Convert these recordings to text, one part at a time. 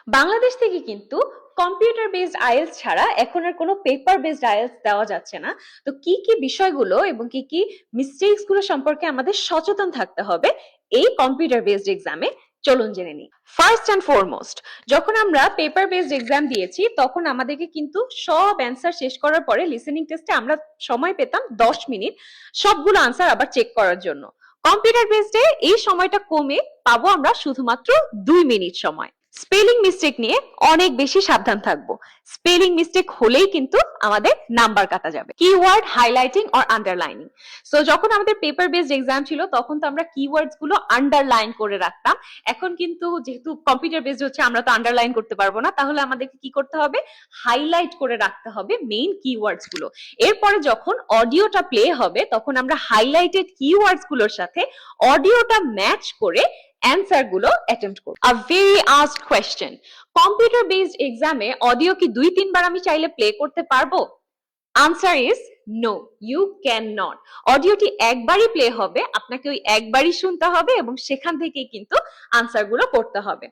বাংলাদেশ থেকে কিন্তু computer based IELTS ছাড়া এখন আর কোনো পেপার বেসড আইএলটিএস দেওয়া যাচ্ছে না। তো কি কি বিষয়গুলো এবং কি কি মিস্টেকস গুলো সম্পর্কে আমাদের সচেতন থাকতে হবে এই কম্পিউটার বেসড এক্সামে, চলুন জেনে নিই। ফার্স্ট অ্যান্ড ফরমোস্ট, যখন আমরা পেপার বেসড এক্সাম দিয়েছি তখন আমাদেরকে কিন্তু সব অ্যান্সার শেষ করার পরে লিসেনিং টেস্টে আমরা সময় পেতাম 10 মিনিট সবগুলো আনসার আবার চেক করার জন্য। কম্পিউটার বেসডে এই সময়টা কমে পাবো আমরা শুধুমাত্র 2 মিনিট সময়। স্পেলিং মিস্টেক নিয়ে অনেক বেশি সাবধান থাকবো। স্পেলিং মিস্টেক হলেই কিন্তু আমাদের নাম্বার কাটা যাবে। Keyword highlighting or underlining, so যখন আমাদের পেপার বেসড এক্সাম ছিল তখন তো আমরা কিওয়ার্ডস গুলো আন্ডারলাইন করে রাখতাম। এখন কিন্তু যেহেতু কম্পিউটার বেসড হচ্ছে আমরা তো আন্ডারলাইন করতে পারবো না, তাহলে আমাদেরকে কি করতে হবে, হাইলাইট করে রাখতে হবে মেইন কিওয়ার্ডস গুলো। এরপরে যখন অডিওটা প্লে হবে তখন আমরা হাইলাইটেড কিওয়ার্ডস গুলোর সাথে অডিওটা ম্যাচ করে অ্যান্সার গুলো অ্যাটেম্প্ট করব। A very asked question, computer based এক্সামে অডিও কি 2-3 বার আমি চাইলে প্লে করতে পারবো? Answer is no, you can not. অডিওটি একবারই প্লে হবে, আপনাকে ওই একবারই শুনতে হবে এবং সেখান থেকেই কিন্তু আনসার গুলো করতে হবে।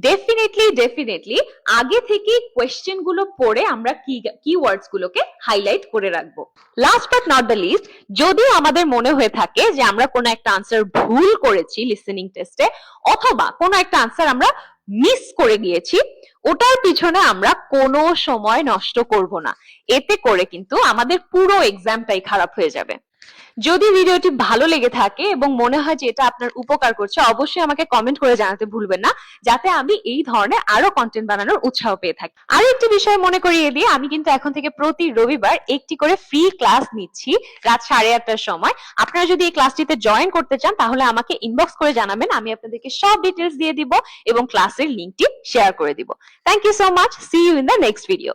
ডেফিনেটলি আগে থেকে কোয়েশ্চেন গুলো পড়ে আমরা কিওয়ার্ডস গুলোকে হাইলাইট করে রাখবো। Last but not the least, যদি আমাদের মনে হয়ে থাকে যে আমরা কোনো একটা আনসার ভুল করেছি লিসেনিং টেস্টে, অথবা কোনো একটা আনসার আমরা মিস করে গিয়েছি, ওটার পিছনে আমরা কোনো সময় নষ্ট করব না। এতে করে কিন্তু আমাদের পুরো এক্সামটাই খারাপ হয়ে যাবে। যদি ভিডিওটি ভালো লেগে থাকে এবং মনে হয় যে এটা আপনার উপকার করছে, অবশ্যই আমাকে কমেন্ট করে জানাতে ভুলবেন না, যাতে আমি এই ধরনের আরো কন্টেন্ট বানানোর উৎসাহ পেয়ে থাকি। আরো একটি বিষয় মনে করিয়ে দিই, আমি কিন্তু এখন থেকে প্রতি রবিবার একটি করে ফ্রি ক্লাস নিচ্ছি রাত 8:30টার সময়। আপনারা যদি এই ক্লাসটিতে জয়েন করতে চান তাহলে আমাকে ইনবক্স করে জানাবেন, আমি আপনাদেরকে সব ডিটেলস দিয়ে দিব এবং ক্লাসের লিংকটি শেয়ার করে দিব। Thank you so much, see you in the next video.